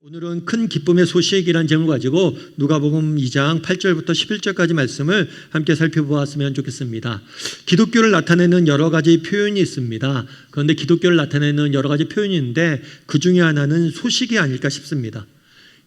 오늘은 큰 기쁨의 소식이라는 제목을 가지고 누가복음 2장 8절부터 11절까지 말씀을 함께 살펴보았으면 좋겠습니다. 기독교를 나타내는 여러 가지 표현이 있습니다. 그런데 기독교를 나타내는 여러 가지 표현이 있는데 그 중에 하나는 소식이 아닐까 싶습니다.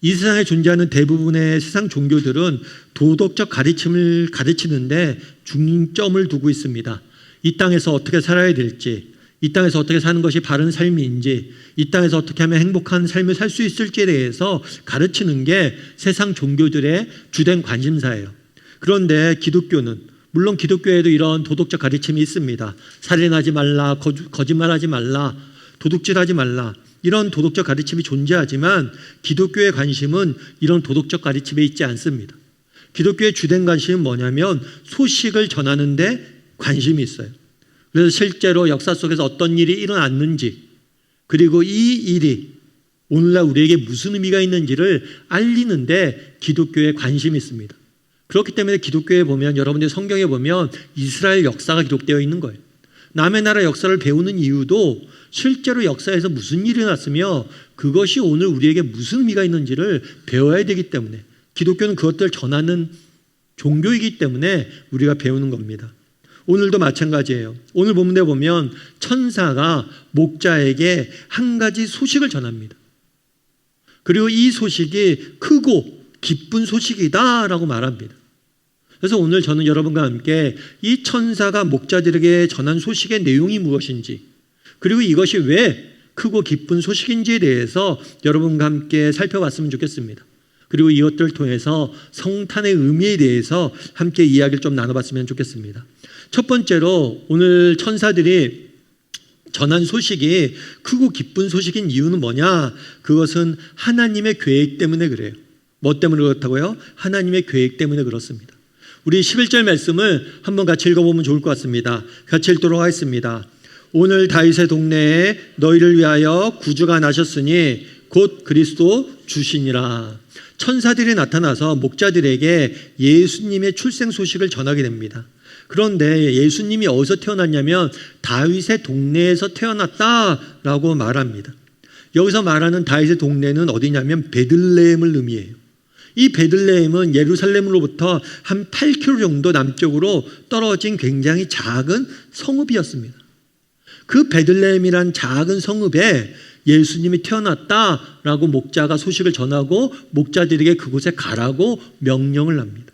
이 세상에 존재하는 대부분의 세상 종교들은 도덕적 가르침을 가르치는데 중점을 두고 있습니다. 이 땅에서 어떻게 살아야 될지, 이 땅에서 어떻게 사는 것이 바른 삶인지, 이 땅에서 어떻게 하면 행복한 삶을 살 수 있을지에 대해서 가르치는 게 세상 종교들의 주된 관심사예요. 그런데 기독교는, 물론 기독교에도 이런 도덕적 가르침이 있습니다. 살인하지 말라, 거짓말하지 말라, 도둑질하지 말라, 이런 도덕적 가르침이 존재하지만 기독교의 관심은 이런 도덕적 가르침에 있지 않습니다. 기독교의 주된 관심은 뭐냐면 소식을 전하는 데 관심이 있어요. 그래서 실제로 역사 속에서 어떤 일이 일어났는지, 그리고 이 일이 오늘날 우리에게 무슨 의미가 있는지를 알리는데 기독교에 관심이 있습니다. 그렇기 때문에 기독교에 보면, 여러분들이 성경에 보면 이스라엘 역사가 기록되어 있는 거예요. 남의 나라 역사를 배우는 이유도 실제로 역사에서 무슨 일이 났으며 그것이 오늘 우리에게 무슨 의미가 있는지를 배워야 되기 때문에, 기독교는 그것들을 전하는 종교이기 때문에 우리가 배우는 겁니다. 오늘도 마찬가지예요. 오늘 본문에 보면 천사가 목자에게 한 가지 소식을 전합니다. 그리고 이 소식이 크고 기쁜 소식이다라고 말합니다. 그래서 오늘 저는 여러분과 함께 이 천사가 목자들에게 전한 소식의 내용이 무엇인지, 그리고 이것이 왜 크고 기쁜 소식인지에 대해서 여러분과 함께 살펴봤으면 좋겠습니다. 그리고 이것들을 통해서 성탄의 의미에 대해서 함께 이야기를 좀 나눠봤으면 좋겠습니다. 첫 번째로 오늘 천사들이 전한 소식이 크고 기쁜 소식인 이유는 뭐냐? 그것은 하나님의 계획 때문에 그래요. 뭐 때문에 그렇다고요? 하나님의 계획 때문에 그렇습니다. 우리 11절 말씀을 한번 같이 읽어보면 좋을 것 같습니다. 같이 읽도록 하겠습니다. 오늘 다윗의 동네에 너희를 위하여 구주가 나셨으니 곧 그리스도 주시니라. 천사들이 나타나서 목자들에게 예수님의 출생 소식을 전하게 됩니다. 그런데 예수님이 어디서 태어났냐면 다윗의 동네에서 태어났다라고 말합니다. 여기서 말하는 다윗의 동네는 어디냐면 베들레헴을 의미해요. 이 베들레헴은 예루살렘으로부터 한 8km 정도 남쪽으로 떨어진 굉장히 작은 성읍이었습니다. 그 베들레헴이란 작은 성읍에 예수님이 태어났다라고 목자가 소식을 전하고 목자들에게 그곳에 가라고 명령을 합니다.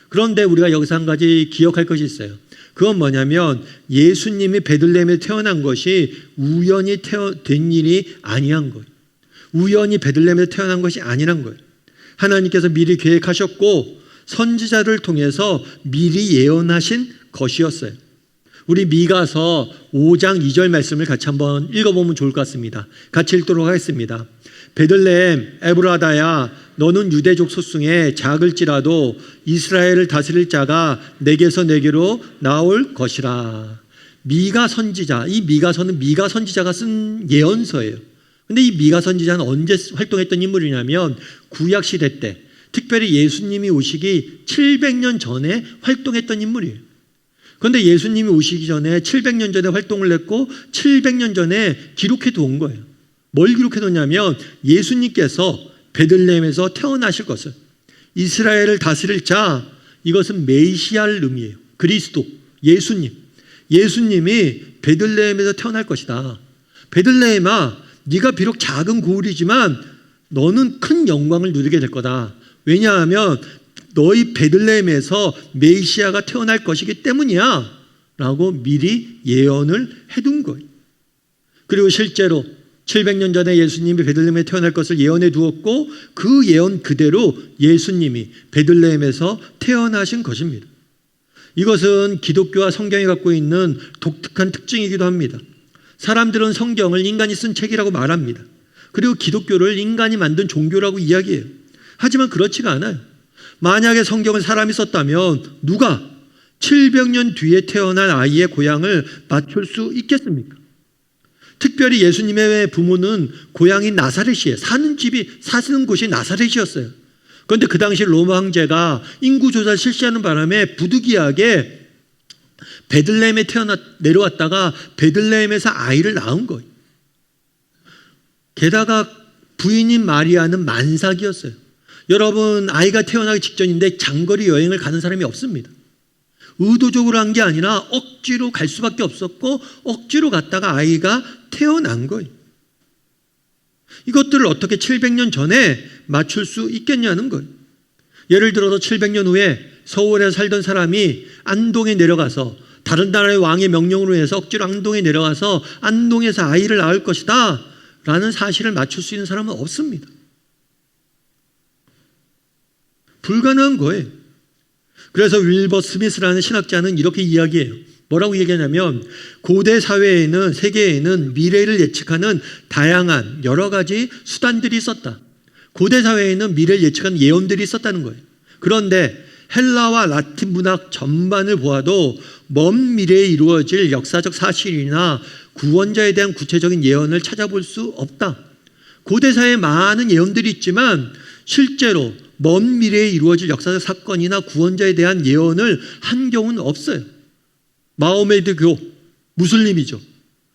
그런데 우리가 여기서 한 가지 기억할 것이 있어요. 그건 뭐냐면 예수님이 베들레헴에 태어난 것이 우연히 된 일이 아니한 거예요. 우연히 베들레헴에 태어난 것이 아니란 거예요. 하나님께서 미리 계획하셨고 선지자를 통해서 미리 예언하신 것이었어요. 우리 미가서 5장 2절 말씀을 같이 한번 읽어보면 좋을 것 같습니다. 같이 읽도록 하겠습니다. 베들레헴 에브라다야, 너는 유대족 소승에 작을지라도 이스라엘을 다스릴 자가 내게서 내게로 나올 것이라. 미가 선지자, 이 미가서는 미가 선지자가 쓴 예언서예요. 근데 이 미가 선지자는 언제 활동했던 인물이냐면 구약 시대 때, 특별히 예수님이 오시기 700년 전에 활동했던 인물이에요. 그런데 예수님이 오시기 전에 700년 전에 활동을 했고 700년 전에 기록해 두은 거예요. 뭘 기록해 뒀냐면 예수님께서 베들레헴에서 태어나실 것을, 이스라엘을 다스릴 자, 이것은 메시아를 의미해요. 그리스도, 예수님이 베들레헴에서 태어날 것이다. 베들레헴아, 네가 비록 작은 고을이지만 너는 큰 영광을 누리게 될 거다. 왜냐하면 너희 베들레헴에서 메시아가 태어날 것이기 때문이야 라고 미리 예언을 해둔 거예요. 그리고 실제로 700년 전에 예수님이 베들레헴에 태어날 것을 예언해 두었고 그 예언 그대로 예수님이 베들레헴에서 태어나신 것입니다. 이것은 기독교와 성경이 갖고 있는 독특한 특징이기도 합니다. 사람들은 성경을 인간이 쓴 책이라고 말합니다. 그리고 기독교를 인간이 만든 종교라고 이야기해요. 하지만 그렇지가 않아요. 만약에 성경을 사람이 썼다면 누가 700년 뒤에 태어난 아이의 고향을 맞출 수 있겠습니까? 특별히 예수님의 부모는 고향인 나사렛이에요. 사시는 곳이 나사렛이었어요. 그런데 그 당시 로마 황제가 인구조사를 실시하는 바람에 부득이하게 베들레헴에 내려왔다가 베들레헴에서 아이를 낳은 거예요. 게다가 부인인 마리아는 만삭이었어요. 여러분, 아이가 태어나기 직전인데 장거리 여행을 가는 사람이 없습니다. 의도적으로 한 게 아니라 억지로 갈 수밖에 없었고 억지로 갔다가 아이가 태어난 거예요. 이것들을 어떻게 700년 전에 맞출 수 있겠냐는 거예요. 예를 들어서 700년 후에 서울에 살던 사람이 안동에 내려가서 다른 나라의 왕의 명령으로 해서 억지로 안동에 내려가서 안동에서 아이를 낳을 것이다 라는 사실을 맞출 수 있는 사람은 없습니다. 불가능한 거예요. 그래서 윌버 스미스라는 신학자는 이렇게 이야기해요. 뭐라고 얘기하냐면 고대 사회에는, 세계에는 미래를 예측하는 다양한 여러 가지 수단들이 있었다. 고대 사회에는 미래를 예측하는 예언들이 있었다는 거예요. 그런데 헬라와 라틴 문학 전반을 보아도 먼 미래에 이루어질 역사적 사실이나 구원자에 대한 구체적인 예언을 찾아볼 수 없다. 고대 사회에 많은 예언들이 있지만 실제로 먼 미래에 이루어질 역사적 사건이나 구원자에 대한 예언을 한 경우는 없어요. 마호메드 교, 무슬림이죠.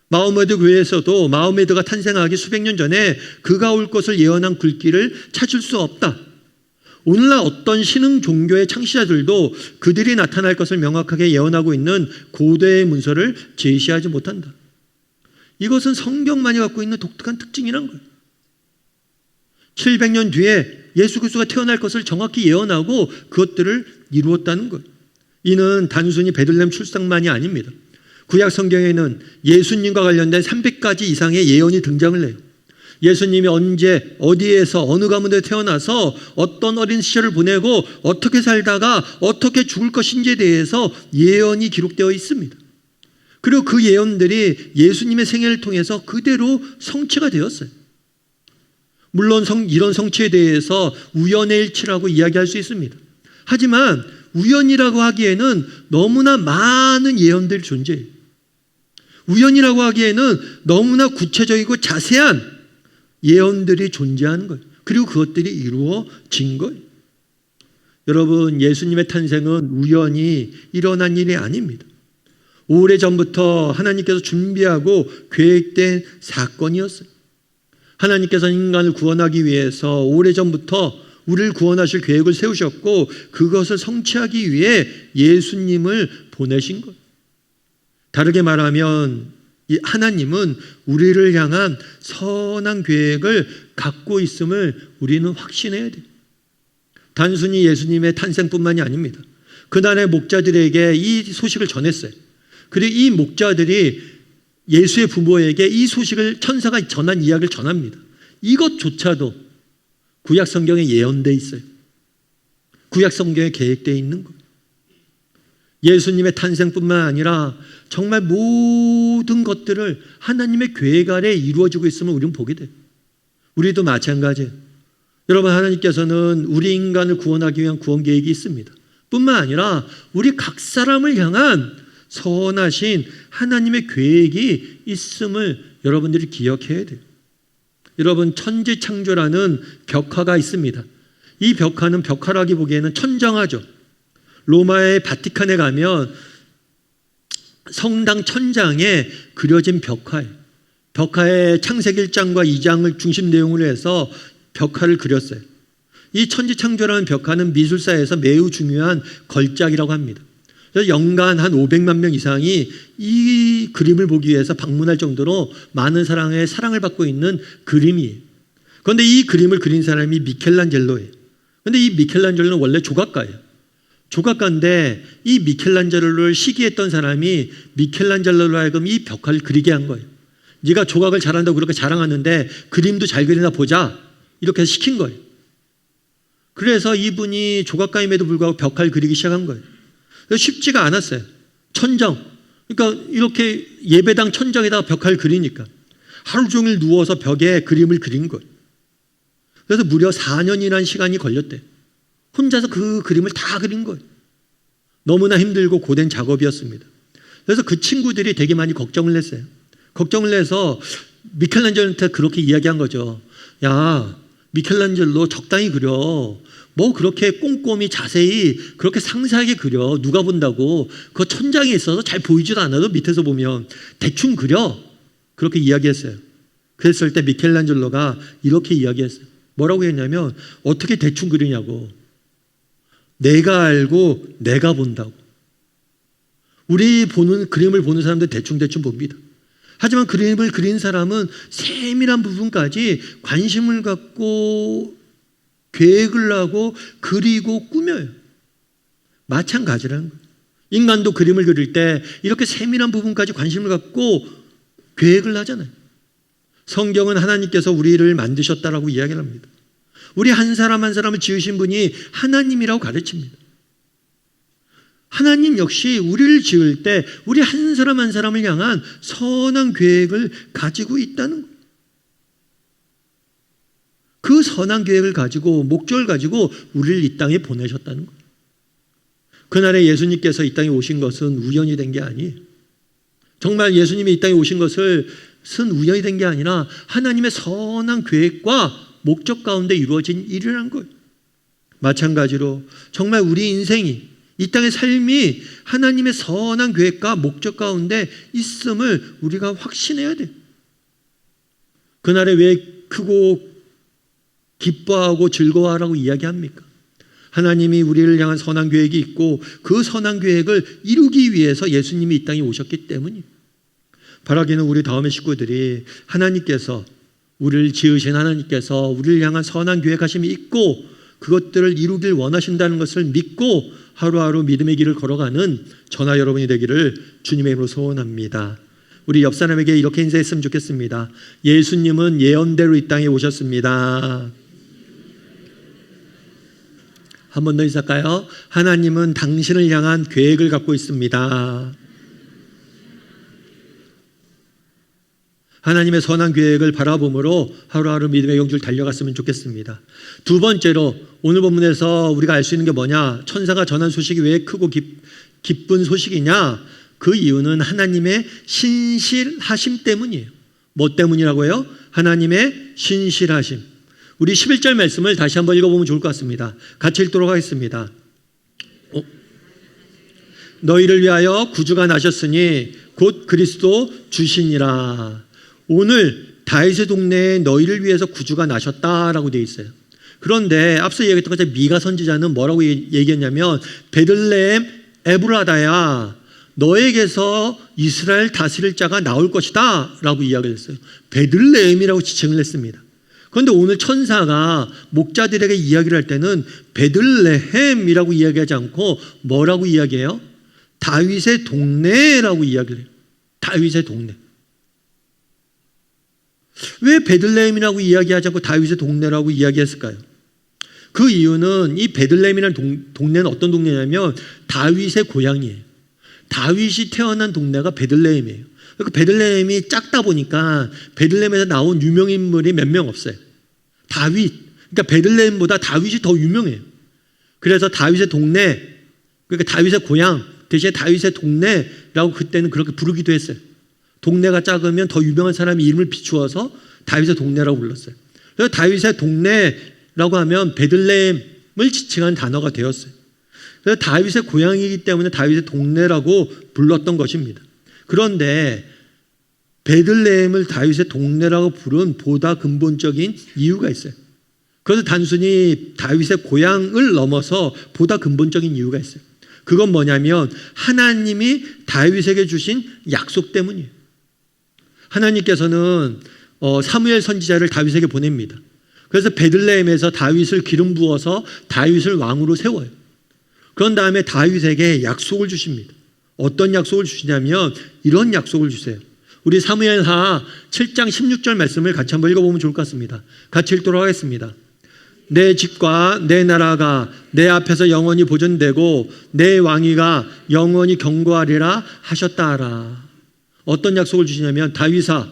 마호메드 교회에서도 마호메드가 탄생하기 수백 년 전에 그가 올 것을 예언한 글귀를 찾을 수 없다. 오늘날 어떤 신흥 종교의 창시자들도 그들이 나타날 것을 명확하게 예언하고 있는 고대의 문서를 제시하지 못한다. 이것은 성경만이 갖고 있는 독특한 특징이란 거예요. 700년 뒤에 예수 그리스도가 태어날 것을 정확히 예언하고 그것들을 이루었다는 것. 이는 단순히 베들레헴 출생만이 아닙니다. 구약 성경에는 예수님과 관련된 300가지 이상의 예언이 등장을 해요. 예수님이 언제 어디에서 어느 가문에 태어나서 어떤 어린 시절을 보내고 어떻게 살다가 어떻게 죽을 것인지에 대해서 예언이 기록되어 있습니다. 그리고 그 예언들이 예수님의 생애를 통해서 그대로 성취가 되었어요. 물론 이런 성취에 대해서 우연의 일치라고 이야기할 수 있습니다. 하지만 우연이라고 하기에는 너무나 많은 예언들이 존재해요. 우연이라고 하기에는 너무나 구체적이고 자세한 예언들이 존재하는 거예요. 그리고 그것들이 이루어진 거예요. 여러분, 예수님의 탄생은 우연히 일어난 일이 아닙니다. 오래전부터 하나님께서 준비하고 계획된 사건이었어요. 하나님께서 인간을 구원하기 위해서 오래전부터 우리를 구원하실 계획을 세우셨고 그것을 성취하기 위해 예수님을 보내신 거예요. 다르게 말하면 이 하나님은 우리를 향한 선한 계획을 갖고 있음을 우리는 확신해야 돼요. 단순히 예수님의 탄생뿐만이 아닙니다. 그날의 목자들에게 이 소식을 전했어요. 그리고 이 목자들이 예수의 부모에게 이 소식을 천사가 전한 이야기를 전합니다. 이것조차도 구약 성경에 예언되어 있어요. 구약 성경에 계획되어 있는 거예요. 예수님의 탄생뿐만 아니라 정말 모든 것들을 하나님의 계획 아래 이루어지고 있음을 우리는 보게 돼요. 우리도 마찬가지예요. 여러분, 하나님께서는 우리 인간을 구원하기 위한 구원 계획이 있습니다. 뿐만 아니라 우리 각 사람을 향한 선하신 하나님의 계획이 있음을 여러분들이 기억해야 돼요. 여러분, 천지창조라는 벽화가 있습니다. 이 벽화는 벽화라기 보기에는 천정화죠. 로마의 바티칸에 가면 성당 천장에 그려진 벽화예요. 벽화에 창세기 1장과 2장을 중심 내용으로 해서 벽화를 그렸어요. 이 천지창조라는 벽화는 미술사에서 매우 중요한 걸작이라고 합니다. 그래서 연간 한 500만 명 이상이 이 그림을 보기 위해서 방문할 정도로 많은 사랑을 받고 있는 그림이에요. 그런데 이 그림을 그린 사람이 미켈란젤로예요. 그런데 이 미켈란젤로는 원래 조각가예요. 조각가인데 이 미켈란젤로를 시기했던 사람이 미켈란젤로로 하여금 이 벽화를 그리게 한 거예요. 네가 조각을 잘한다고 그렇게 자랑하는데 그림도 잘 그리나 보자, 이렇게 시킨 거예요. 그래서 이분이 조각가임에도 불구하고 벽화를 그리기 시작한 거예요. 쉽지가 않았어요. 천정, 그러니까 이렇게 예배당 천정에다가 벽화를 그리니까 하루 종일 누워서 벽에 그림을 그린 거예요. 그래서 무려 4년이라는 시간이 걸렸대요. 혼자서 그 그림을 다 그린 거예요. 너무나 힘들고 고된 작업이었습니다. 그래서 그 친구들이 되게 많이 걱정을 했어요. 걱정을 해서 미켈란젤로한테 그렇게 이야기한 거죠. 야, 미켈란젤로 적당히 그려. 뭐 그렇게 꼼꼼히 자세히 그렇게 상세하게 그려. 누가 본다고. 그거 천장에 있어서 잘 보이지도 않아도 밑에서 보면 대충 그려. 그렇게 이야기했어요. 그랬을 때 미켈란젤로가 이렇게 이야기했어요. 뭐라고 했냐면 어떻게 대충 그리냐고. 내가 알고 내가 본다고. 우리 그림을 보는 사람들 대충 봅니다. 하지만 그림을 그린 사람은 세밀한 부분까지 관심을 갖고 계획을 하고 그리고 꾸며요. 마찬가지라는 거예요. 인간도 그림을 그릴 때 이렇게 세밀한 부분까지 관심을 갖고 계획을 하잖아요. 성경은 하나님께서 우리를 만드셨다라고 이야기를 합니다. 우리 한 사람 한 사람을 지으신 분이 하나님이라고 가르칩니다. 하나님 역시 우리를 지을 때 우리 한 사람 한 사람을 향한 선한 계획을 가지고 있다는 거예요. 그 선한 계획을 가지고 목적을 가지고 우리를 이 땅에 보내셨다는 거예요. 그날에 예수님께서 이 땅에 오신 것은 우연이 된 게 아니에요. 정말 예수님이 이 땅에 오신 것은 우연이 된 게 아니라 하나님의 선한 계획과 목적 가운데 이루어진 일이라는 거예요. 마찬가지로 정말 우리 인생이 이 땅의 삶이 하나님의 선한 계획과 목적 가운데 있음을 우리가 확신해야 돼요. 그날에 왜 크고 기뻐하고 즐거워하라고 이야기합니까? 하나님이 우리를 향한 선한 계획이 있고 그 선한 계획을 이루기 위해서 예수님이 이 땅에 오셨기 때문이에요. 바라기는 우리 다음의 식구들이 하나님께서 우리를 지으신 하나님께서 우리를 향한 선한 계획하심이 있고 그것들을 이루길 원하신다는 것을 믿고 하루하루 믿음의 길을 걸어가는 저나 여러분이 되기를 주님의 이름으로 소원합니다. 우리 옆 사람에게 이렇게 인사했으면 좋겠습니다. 예수님은 예언대로 이 땅에 오셨습니다. 한 번 더 인사할까요? 하나님은 당신을 향한 계획을 갖고 있습니다. 하나님의 선한 계획을 바라봄으로 하루하루 믿음의 영줄 달려갔으면 좋겠습니다. 두 번째로 오늘 본문에서 우리가 알 수 있는 게 뭐냐? 천사가 전한 소식이 왜 크고 기쁜 소식이냐? 그 이유는 하나님의 신실하심 때문이에요. 뭐 때문이라고요? 하나님의 신실하심. 우리 11절 말씀을 다시 한번 읽어보면 좋을 것 같습니다. 같이 읽도록 하겠습니다. 너희를 위하여 구주가 나셨으니 곧 그리스도 주시니라. 오늘 다윗의 동네에 너희를 위해서 구주가 나셨다라고 되어 있어요. 그런데 앞서 얘기했던 것처럼 미가 선지자는 뭐라고 얘기했냐면 베들레헴 에브라다야 너에게서 이스라엘 다스릴 자가 나올 것이다 라고 이야기를 했어요. 베들레헴이라고 지칭을 했습니다. 그런데 오늘 천사가 목자들에게 이야기를 할 때는 베들레헴이라고 이야기하지 않고 뭐라고 이야기해요? 다윗의 동네라고 이야기를 해요. 다윗의 동네. 왜 베들레헴이라고 이야기하지 않고 다윗의 동네라고 이야기했을까요? 그 이유는 이 베들레헴이라는 동네는 어떤 동네냐면 다윗의 고향이에요. 다윗이 태어난 동네가 베들레헴이에요. 그러니까 베들레헴이 작다 보니까 베들레헴에서 나온 유명인물이 몇 명 없어요. 다윗. 그러니까 베들레헴보다 다윗이 더 유명해요. 그래서 다윗의 동네, 그러니까 다윗의 고향 대신에 다윗의 동네라고 그때는 그렇게 부르기도 했어요. 동네가 작으면 더 유명한 사람이 이름을 비추어서 다윗의 동네라고 불렀어요. 그래서 다윗의 동네라고 하면 베들레헴을 지칭한 단어가 되었어요. 그래서 다윗의 고향이기 때문에 다윗의 동네라고 불렀던 것입니다. 그런데 베들레헴을 다윗의 동네라고 부른 보다 근본적인 이유가 있어요. 그래서 단순히 다윗의 고향을 넘어서 보다 근본적인 이유가 있어요. 그건 뭐냐면 하나님이 다윗에게 주신 약속 때문이에요. 하나님께서는 사무엘 선지자를 다윗에게 보냅니다. 그래서 베들레헴에서 다윗을 기름 부어서 다윗을 왕으로 세워요. 그런 다음에 다윗에게 약속을 주십니다. 어떤 약속을 주시냐면 이런 약속을 주세요. 우리 사무엘하 7장 16절 말씀을 같이 한번 읽어보면 좋을 것 같습니다. 같이 읽도록 하겠습니다. 내 집과 내 나라가 내 앞에서 영원히 보존되고 내 왕위가 영원히 경고하리라 하셨다 하라. 어떤 약속을 주시냐면 다윗아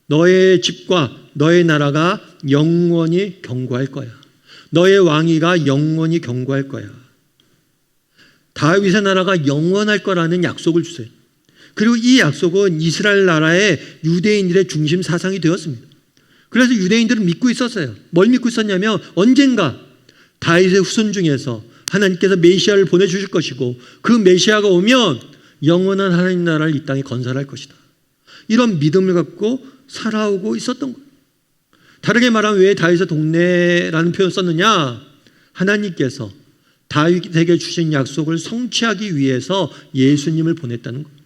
너의 집과 너의 나라가 영원히 경고할 거야. 너의 왕위가 영원히 경고할 거야. 다윗의 나라가 영원할 거라는 약속을 주세요. 그리고 이 약속은 이스라엘 나라의 유대인들의 중심 사상이 되었습니다. 그래서 유대인들은 믿고 있었어요. 뭘 믿고 있었냐면 언젠가 다윗의 후손 중에서 하나님께서 메시아를 보내주실 것이고 그 메시아가 오면 영원한 하나님 나라를 이 땅에 건설할 것이다. 이런 믿음을 갖고 살아오고 있었던 거예요. 다르게 말하면 왜 다윗의 동네라는 표현을 썼느냐? 하나님께서 다윗에게 주신 약속을 성취하기 위해서 예수님을 보냈다는 거예요.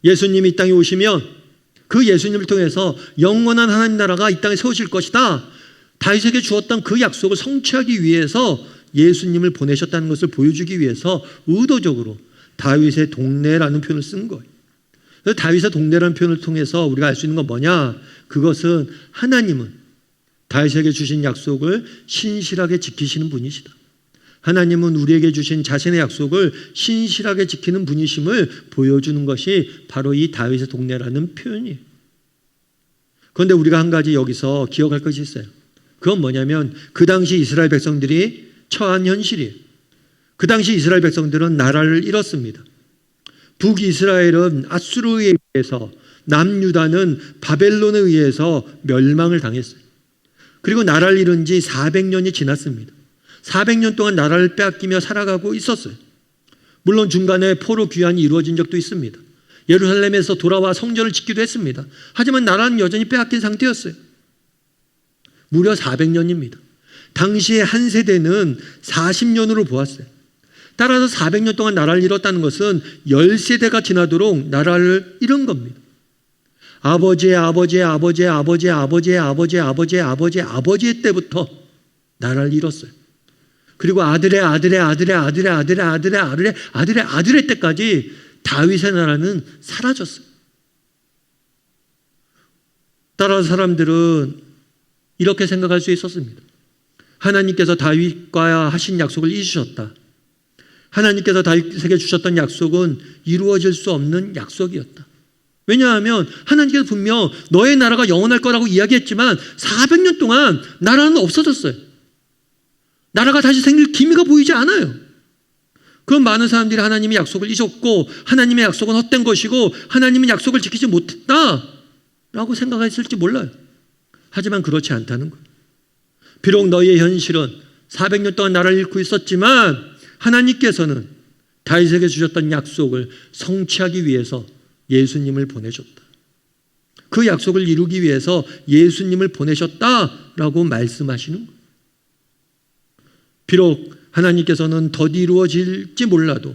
예수님이 이 땅에 오시면 그 예수님을 통해서 영원한 하나님 나라가 이 땅에 세워질 것이다. 다윗에게 주었던 그 약속을 성취하기 위해서 예수님을 보내셨다는 것을 보여주기 위해서 의도적으로 다윗의 동네라는 표현을 쓴 거예요. 그래서 다윗의 동네라는 표현을 통해서 우리가 알 수 있는 건 뭐냐? 그것은 하나님은 다윗에게 주신 약속을 신실하게 지키시는 분이시다. 하나님은 우리에게 주신 자신의 약속을 신실하게 지키는 분이심을 보여주는 것이 바로 이 다윗의 동네라는 표현이에요. 그런데 우리가 한 가지 여기서 기억할 것이 있어요. 그건 뭐냐면 그 당시 이스라엘 백성들이 처한 현실이에요. 그 당시 이스라엘 백성들은 나라를 잃었습니다. 북이스라엘은 아수르에 의해서, 남유다는 바벨론에 의해서 멸망을 당했어요. 그리고 나라를 잃은 지 400년이 지났습니다. 400년 동안 나라를 빼앗기며 살아가고 있었어요. 물론 중간에 포로 귀환이 이루어진 적도 있습니다. 예루살렘에서 돌아와 성전을 짓기도 했습니다. 하지만 나라는 여전히 빼앗긴 상태였어요. 무려 400년입니다. 당시의 한 세대는 40년으로 보았어요. 따라서 400년 동안 나라를 잃었다는 것은 10세대가 지나도록 나라를 잃은 겁니다. 아버지의 아버지의 아버지의 아버지의 아버지의 아버지의 아버지의 아버지의 아버지의 때부터 나라를 잃었어요. 그리고 아들의 아들의 아들의 아들의 아들의 아들의 아들의 아들의 아들의 때까지 다윗의 나라는 사라졌어요. 따라서 사람들은 이렇게 생각할 수 있었습니다. 하나님께서 다윗과 하신 약속을 잊으셨다. 하나님께서 다윗에게 주셨던 약속은 이루어질 수 없는 약속이었다. 왜냐하면 하나님께서 분명 너의 나라가 영원할 거라고 이야기했지만 400년 동안 나라는 없어졌어요. 나라가 다시 생길 기미가 보이지 않아요. 그럼 많은 사람들이 하나님의 약속을 잊었고 하나님의 약속은 헛된 것이고 하나님은 약속을 지키지 못했다라고 생각했을지 몰라요. 하지만 그렇지 않다는 거예요. 비록 너희의 현실은 400년 동안 나라를 잃고 있었지만 하나님께서는 다윗에게 주셨던 약속을 성취하기 위해서 예수님을 보내셨다. 그 약속을 이루기 위해서 예수님을 보내셨다라고 말씀하시는 거예요. 비록 하나님께서는 더 이루어질지 몰라도,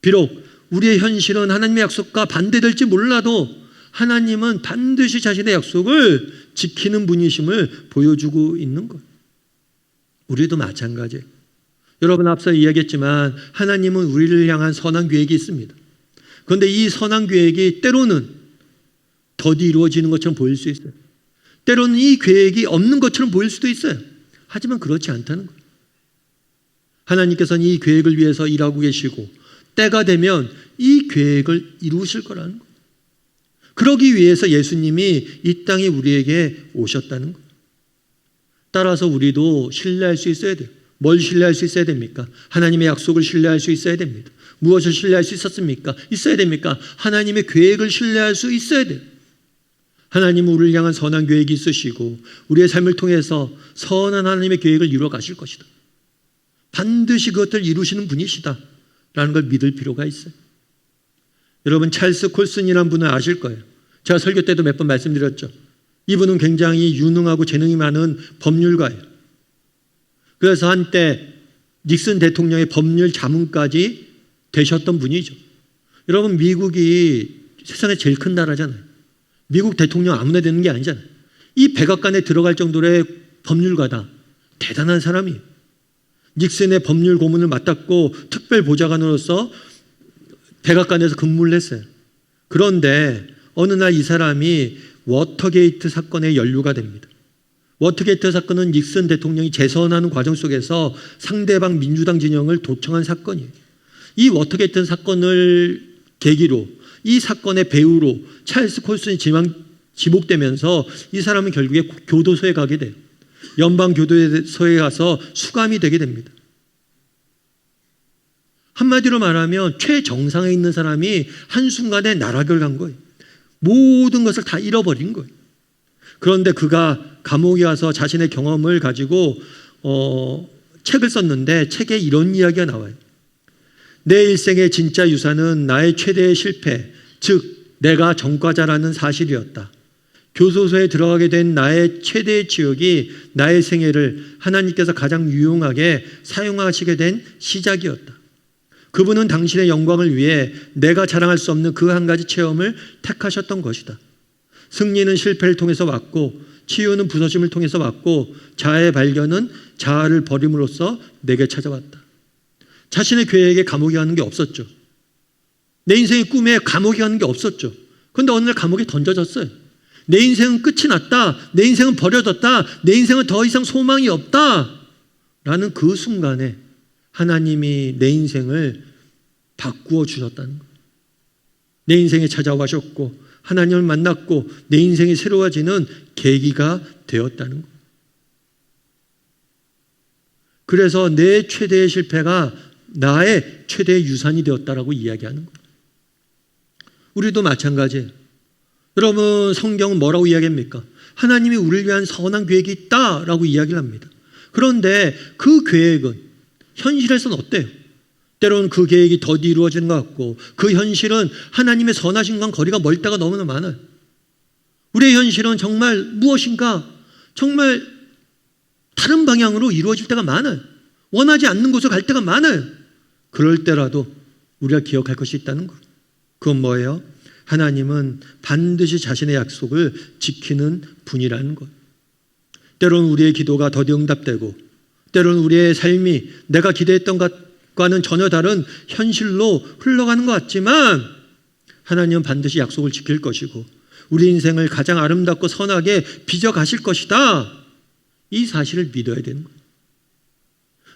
비록 우리의 현실은 하나님의 약속과 반대될지 몰라도 하나님은 반드시 자신의 약속을 지키는 분이심을 보여주고 있는 것. 우리도 마찬가지예요. 여러분 앞서 이야기했지만 하나님은 우리를 향한 선한 계획이 있습니다. 그런데 이 선한 계획이 때로는 더디 이루어지는 것처럼 보일 수 있어요. 때로는 이 계획이 없는 것처럼 보일 수도 있어요. 하지만 그렇지 않다는 거예요. 하나님께서는 이 계획을 위해서 일하고 계시고 때가 되면 이 계획을 이루실 거라는 거예요. 그러기 위해서 예수님이 이 땅에 우리에게 오셨다는 거예요. 따라서 우리도 신뢰할 수 있어야 돼요. 뭘 신뢰할 수 있어야 됩니까? 하나님의 약속을 신뢰할 수 있어야 됩니다. 무엇을 신뢰할 수 있었습니까? 있어야 됩니까? 하나님의 계획을 신뢰할 수 있어야 돼요. 하나님은 우리를 향한 선한 계획이 있으시고 우리의 삶을 통해서 선한 하나님의 계획을 이루어 가실 것이다. 반드시 그것들을 이루시는 분이시다 라는 걸 믿을 필요가 있어요. 여러분 찰스 콜슨이라는 분을 아실 거예요. 제가 설교 때도 몇 번 말씀드렸죠. 이분은 굉장히 유능하고 재능이 많은 법률가예요. 그래서 한때 닉슨 대통령의 법률 자문까지 되셨던 분이죠. 여러분 미국이 세상에 제일 큰 나라잖아요. 미국 대통령 아무나 되는 게 아니잖아요. 이 백악관에 들어갈 정도의 법률가다. 대단한 사람이에요. 닉슨의 법률 고문을 맡았고 특별 보좌관으로서 백악관에서 근무를 했어요. 그런데 어느 날 이 사람이 워터게이트 사건에 연루가 됩니다. 워터게이트 사건은 닉슨 대통령이 재선하는 과정 속에서 상대방 민주당 진영을 도청한 사건이에요. 이 워터게이트 사건을 계기로 이 사건의 배우로 찰스 콜슨이 지목되면서 이 사람은 결국에 교도소에 가게 돼요. 연방교도소에 가서 수감이 되게 됩니다. 한마디로 말하면 최정상에 있는 사람이 한순간에 나락을 간 거예요. 모든 것을 다 잃어버린 거예요. 그런데 그가 감옥에 와서 자신의 경험을 가지고 책을 썼는데 책에 이런 이야기가 나와요. 내 일생의 진짜 유산은 나의 최대의 실패, 즉 내가 전과자라는 사실이었다. 교도소에 들어가게 된 나의 최대의 지옥이 나의 생애를 하나님께서 가장 유용하게 사용하시게 된 시작이었다. 그분은 당신의 영광을 위해 내가 자랑할 수 없는 그 한 가지 체험을 택하셨던 것이다. 승리는 실패를 통해서 왔고 치유는 부서짐을 통해서 왔고 자아의 발견은 자아를 버림으로써 내게 찾아왔다. 자신의 계획에 감옥에 가는 게 없었죠. 내 인생의 꿈에 감옥에 가는 게 없었죠. 그런데 어느 날 감옥에 던져졌어요. 내 인생은 끝이 났다. 내 인생은 버려졌다. 내 인생은 더 이상 소망이 없다. 라는 그 순간에 하나님이 내 인생을 바꾸어 주셨다는 거예요. 내 인생에 찾아와셨고 하나님을 만났고 내 인생이 새로워지는 계기가 되었다는 거예요. 그래서 내 최대의 실패가 나의 최대의 유산이 되었다라고 이야기하는 거예요. 우리도 마찬가지예요. 여러분, 성경은 뭐라고 이야기합니까? 하나님이 우리를 위한 선한 계획이 있다라고 이야기를 합니다. 그런데 그 계획은 현실에서는 어때요? 때로는 그 계획이 더디 이루어지는 것 같고 그 현실은 하나님의 선하심과 거리가 멀 때가 너무나 많아요. 우리의 현실은 정말 무엇인가 정말 다른 방향으로 이루어질 때가 많아요. 원하지 않는 곳을 갈 때가 많아요. 그럴 때라도 우리가 기억할 것이 있다는 것. 그건 뭐예요? 하나님은 반드시 자신의 약속을 지키는 분이라는 것. 때로는 우리의 기도가 더디 응답되고 때로는 우리의 삶이 내가 기대했던 것과는 전혀 다른 현실로 흘러가는 것 같지만 하나님은 반드시 약속을 지킬 것이고 우리 인생을 가장 아름답고 선하게 빚어가실 것이다. 이 사실을 믿어야 되는 거예요.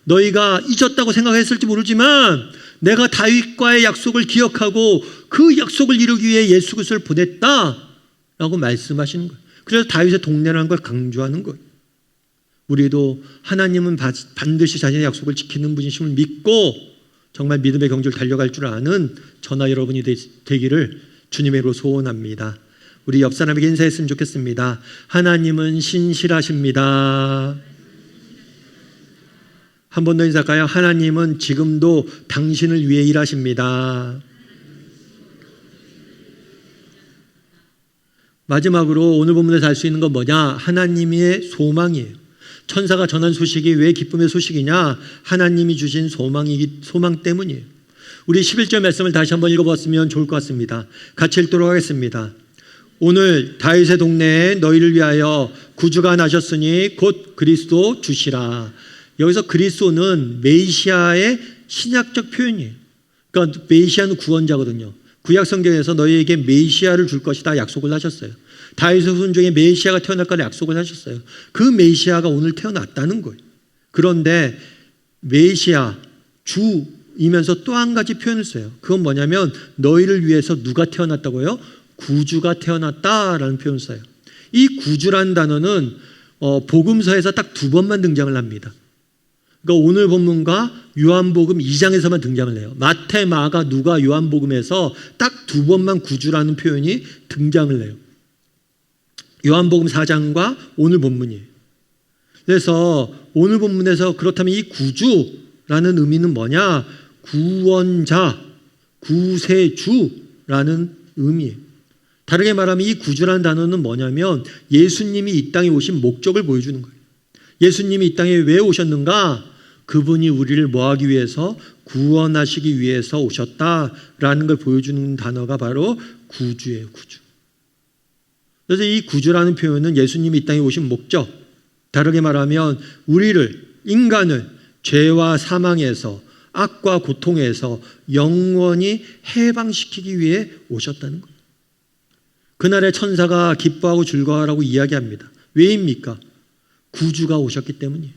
너희가 잊었다고 생각했을지 모르지만 내가 다윗과의 약속을 기억하고 그 약속을 이루기 위해 예수 그리스도를 보냈다라고 말씀하시는 거예요. 그래서 다윗의 동네라는 걸 강조하는 거예요. 우리도 하나님은 반드시 자신의 약속을 지키는 분이심을 믿고 정말 믿음의 경주를 달려갈 줄 아는 저나 여러분이 되기를 주님의 이름으로 소원합니다. 우리 옆 사람에게 인사했으면 좋겠습니다. 하나님은 신실하십니다. 한 번 더 인사할까요? 하나님은 지금도 당신을 위해 일하십니다. 마지막으로 오늘 본문에서 알 수 있는 건 뭐냐? 하나님의 소망이에요. 천사가 전한 소식이 왜 기쁨의 소식이냐? 하나님이 주신 소망 때문이에요. 우리 11절 말씀을 다시 한번 읽어봤으면 좋을 것 같습니다. 같이 읽도록 하겠습니다. 오늘 다윗의 동네에 너희를 위하여 구주가 나셨으니 곧 그리스도 주시라. 여기서 그리스도는 메시아의 신약적 표현이에요. 그러니까 메시아는 구원자거든요. 구약 성경에서 너희에게 메시아를 줄 것이다 약속을 하셨어요. 다윗의 후손 중에 메시아가 태어날 거라 약속을 하셨어요. 그 메시아가 오늘 태어났다는 거예요. 그런데 메시아, 주이면서 또 한 가지 표현을 써요. 그건 뭐냐면 너희를 위해서 누가 태어났다고요? 구주가 태어났다라는 표현을 써요. 이 구주라는 단어는 복음서에서 딱 2번만 등장을 합니다. 그러니까 오늘 본문과 요한복음 2장에서만 등장을 해요. 마태, 마가, 누가, 요한복음에서 딱 2번만 구주라는 표현이 등장을 해요. 요한복음 4장과 오늘 본문이에요. 그래서 오늘 본문에서 그렇다면 이 구주라는 의미는 뭐냐? 구원자, 구세주라는 의미예요. 다르게 말하면 이 구주라는 단어는 뭐냐면 예수님이 이 땅에 오신 목적을 보여주는 거예요. 예수님이 이 땅에 왜 오셨는가? 그분이 우리를 뭐하기 위해서? 구원하시기 위해서 오셨다라는 걸 보여주는 단어가 바로 구주예요. 구주. 그래서 이 구주라는 표현은 예수님이 이 땅에 오신 목적, 다르게 말하면 우리를, 인간을 죄와 사망에서, 악과 고통에서 영원히 해방시키기 위해 오셨다는 거예요. 그날의 천사가 기뻐하고 즐거워하라고 이야기합니다. 왜입니까? 구주가 오셨기 때문이에요.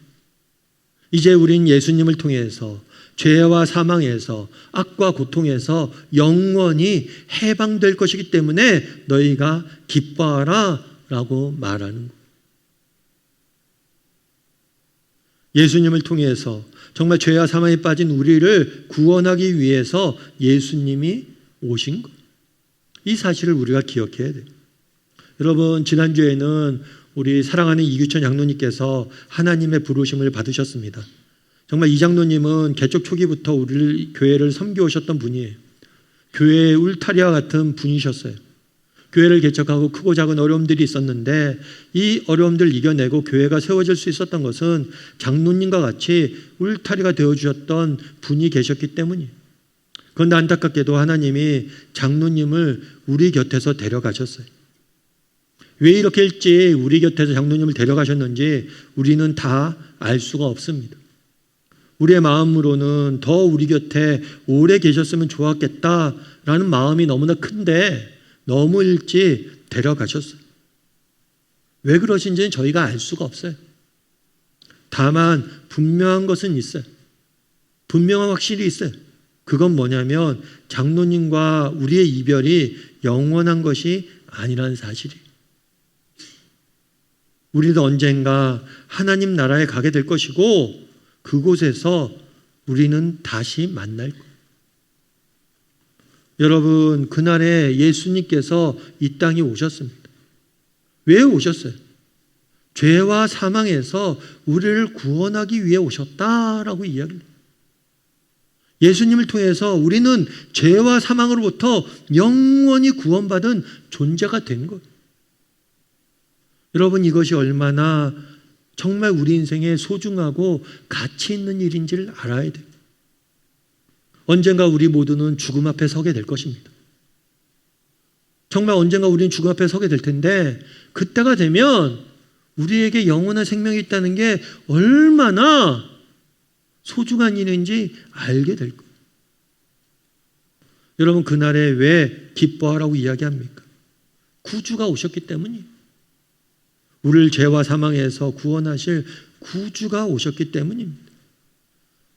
이제 우린 예수님을 통해서 죄와 사망에서 악과 고통에서 영원히 해방될 것이기 때문에 너희가 기뻐하라 라고 말하는 거예요. 예수님을 통해서 정말 죄와 사망에 빠진 우리를 구원하기 위해서 예수님이 오신 거예요. 이 사실을 우리가 기억해야 돼요. 여러분, 지난주에는 우리 사랑하는 이규천 장로님께서 하나님의 부르심을 받으셨습니다. 정말 이 장로님은 개척 초기부터 우리 교회를 섬겨 오셨던 분이에요. 교회의 울타리와 같은 분이셨어요. 교회를 개척하고 크고 작은 어려움들이 있었는데 이 어려움들을 이겨내고 교회가 세워질 수 있었던 것은 장로님과 같이 울타리가 되어주셨던 분이 계셨기 때문이에요. 그런데 안타깝게도 하나님이 장로님을 우리 곁에서 데려가셨어요. 왜 이렇게 일찍 우리 곁에서 장로님을 데려가셨는지 우리는 다 알 수가 없습니다. 우리의 마음으로는 더 우리 곁에 오래 계셨으면 좋았겠다라는 마음이 너무나 큰데 너무 일찍 데려가셨어요. 왜 그러신지는 저희가 알 수가 없어요. 다만 분명한 것은 있어요. 분명한 확실히 있어요. 그건 뭐냐면 장로님과 우리의 이별이 영원한 것이 아니라는 사실이에요. 우리도 언젠가 하나님 나라에 가게 될 것이고 그곳에서 우리는 다시 만날 거예요. 여러분, 그날에 예수님께서 이 땅에 오셨습니다. 왜 오셨어요? 죄와 사망에서 우리를 구원하기 위해 오셨다라고 이야기해요. 예수님을 통해서 우리는 죄와 사망으로부터 영원히 구원받은 존재가 된 거예요. 여러분, 이것이 얼마나 정말 우리 인생에 소중하고 가치 있는 일인지를 알아야 돼요. 언젠가 우리 모두는 죽음 앞에 서게 될 것입니다. 정말 언젠가 우리는 죽음 앞에 서게 될 텐데 그때가 되면 우리에게 영원한 생명이 있다는 게 얼마나 소중한 일인지 알게 될 거예요. 여러분, 그날에 왜 기뻐하라고 이야기합니까? 구주가 오셨기 때문이에요. 우리를 죄와 사망에서 구원하실 구주가 오셨기 때문입니다.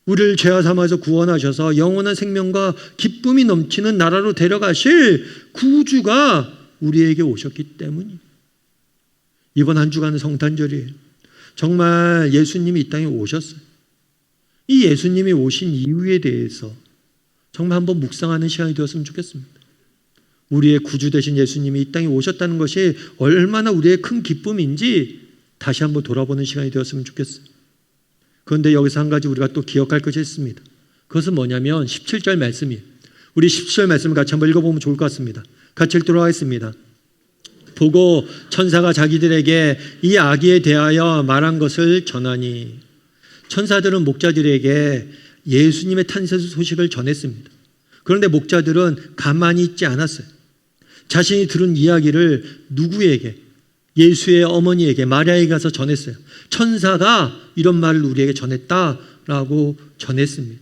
우리를 죄와 사망에서 구원하셔서 영원한 생명과 기쁨이 넘치는 나라로 데려가실 구주가 우리에게 오셨기 때문이에요. 이번 한 주간은 성탄절이에요. 정말 예수님이 이 땅에 오셨어요. 이 예수님이 오신 이유에 대해서 정말 한번 묵상하는 시간이 되었으면 좋겠습니다. 우리의 구주 되신 예수님이 이 땅에 오셨다는 것이 얼마나 우리의 큰 기쁨인지 다시 한번 돌아보는 시간이 되었으면 좋겠어요. 그런데 여기서 한 가지 우리가 또 기억할 것이 있습니다. 그것은 뭐냐면 17절 말씀이에요. 우리 17절 말씀을 같이 한번 읽어보면 좋을 것 같습니다. 같이 읽도록 하겠습니다. 보고 천사가 자기들에게 이 아기에 대하여 말한 것을 전하니. 천사들은 목자들에게 예수님의 탄생 소식을 전했습니다. 그런데 목자들은 가만히 있지 않았어요. 자신이 들은 이야기를 누구에게? 예수의 어머니에게, 마리아에게 가서 전했어요. 천사가 이런 말을 우리에게 전했다라고 전했습니다.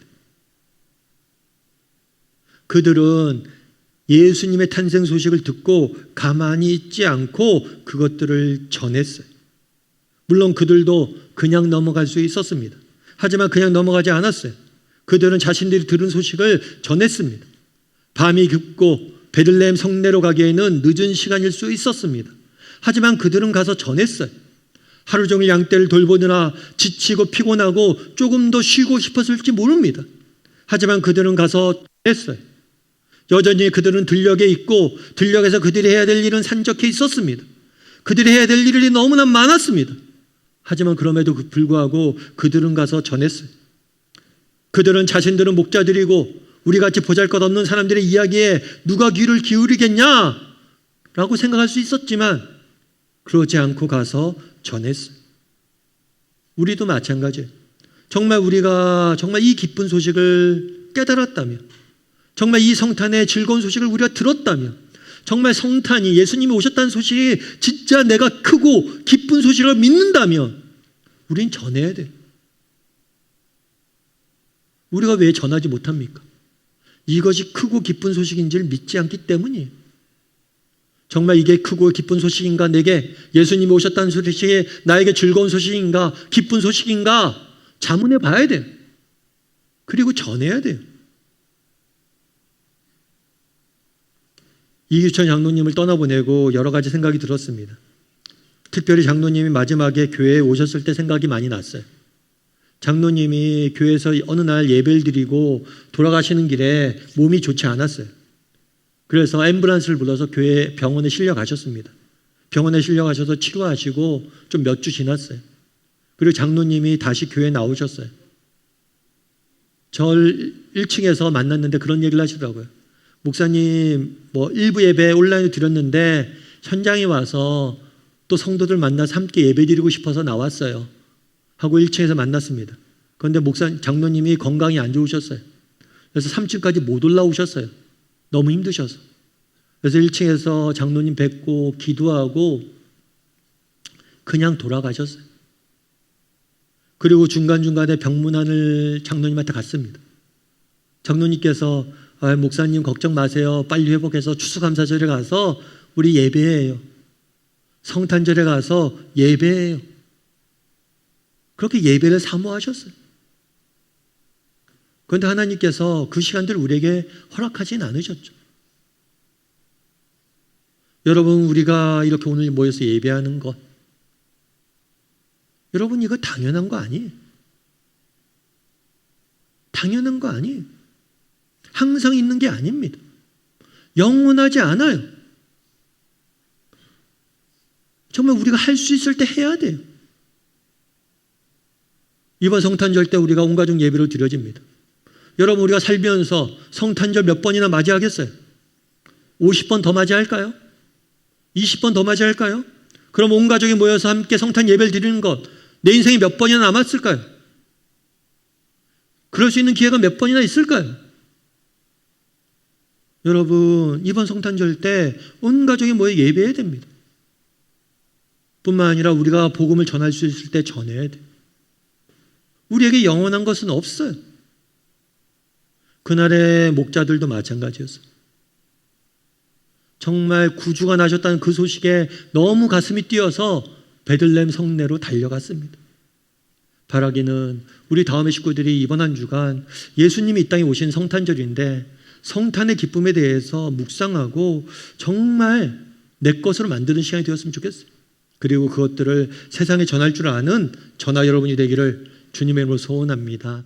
그들은 예수님의 탄생 소식을 듣고 가만히 있지 않고 그것들을 전했어요. 물론 그들도 그냥 넘어갈 수 있었습니다. 하지만 그냥 넘어가지 않았어요. 그들은 자신들이 들은 소식을 전했습니다. 밤이 깊고 베들레헴 성내로 가기에는 늦은 시간일 수 있었습니다. 하지만 그들은 가서 전했어요. 하루 종일 양떼를 돌보느라 지치고 피곤하고 조금 더 쉬고 싶었을지 모릅니다. 하지만 그들은 가서 전했어요. 여전히 그들은 들녘에 있고 들녘에서 그들이 해야 될 일은 산적해 있었습니다. 그들이 해야 될 일이 너무나 많았습니다. 하지만 그럼에도 불구하고 그들은 가서 전했어요. 그들은 자신들은 목자들이고 우리같이 보잘것없는 사람들의 이야기에 누가 귀를 기울이겠냐? 라고 생각할 수 있었지만 그러지 않고 가서 전했어요. 우리도 마찬가지예요. 정말 우리가 정말 이 기쁜 소식을 깨달았다면, 정말 이 성탄의 즐거운 소식을 우리가 들었다면, 정말 성탄이 예수님이 오셨다는 소식이 진짜 내가 크고 기쁜 소식을 믿는다면 우린 전해야 돼요. 우리가 왜 전하지 못합니까? 이것이 크고 기쁜 소식인지를 믿지 않기 때문이에요. 정말 이게 크고 기쁜 소식인가? 내게 예수님이 오셨다는 소식이 나에게 즐거운 소식인가? 기쁜 소식인가? 자문해 봐야 돼요. 그리고 전해야 돼요. 이규천 장로님을 떠나보내고 여러 가지 생각이 들었습니다. 특별히 장로님이 마지막에 교회에 오셨을 때 생각이 많이 났어요. 장로님이 교회에서 어느 날 예배를 드리고 돌아가시는 길에 몸이 좋지 않았어요. 그래서 앰뷸런스를 불러서 교회 병원에 실려가셨습니다. 병원에 실려가셔서 치료하시고 좀 몇 주 지났어요. 그리고 장로님이 다시 교회에 나오셨어요. 절 1층에서 만났는데 그런 얘기를 하시더라고요. 목사님 일부 예배 온라인으로 드렸는데 현장에 와서 또 성도들 만나서 함께 예배 드리고 싶어서 나왔어요 하고 1층에서 만났습니다. 그런데 장로님이 건강이 안 좋으셨어요. 그래서 3층까지 못 올라오셨어요. 너무 힘드셔서. 그래서 1층에서 장로님 뵙고 기도하고 그냥 돌아가셨어요. 그리고 중간중간에 병문안을 장로님한테 갔습니다. 장로님께서 목사님 걱정 마세요. 빨리 회복해서 추수감사절에 가서 우리 예배해요. 성탄절에 가서 예배해요. 그렇게 예배를 사모하셨어요. 그런데 하나님께서 그 시간들을 우리에게 허락하진 않으셨죠. 여러분, 우리가 이렇게 오늘 모여서 예배하는 것, 여러분 이거 당연한 거 아니에요. 당연한 거 아니에요. 항상 있는 게 아닙니다. 영원하지 않아요. 정말 우리가 할 수 있을 때 해야 돼요. 이번 성탄절 때 우리가 온 가족 예배를 드려집니다. 여러분, 우리가 살면서 성탄절 몇 번이나 맞이하겠어요? 50번 더 맞이할까요? 20번 더 맞이할까요? 그럼 온 가족이 모여서 함께 성탄 예배를 드리는 것, 내 인생에 몇 번이나 남았을까요? 그럴 수 있는 기회가 몇 번이나 있을까요? 여러분, 이번 성탄절 때 온 가족이 모여 예배해야 됩니다. 뿐만 아니라 우리가 복음을 전할 수 있을 때 전해야 돼요. 우리에게 영원한 것은 없어요. 그날의 목자들도 마찬가지였어요. 정말 구주가 나셨다는 그 소식에 너무 가슴이 뛰어서 베들레헴 성내로 달려갔습니다. 바라기는 우리 다음의 식구들이 이번 한 주간 예수님이 이 땅에 오신 성탄절인데 성탄의 기쁨에 대해서 묵상하고 정말 내 것으로 만드는 시간이 되었으면 좋겠어요. 그리고 그것들을 세상에 전할 줄 아는 저나 여러분이 되기를 주님의 이름으로 소원합니다.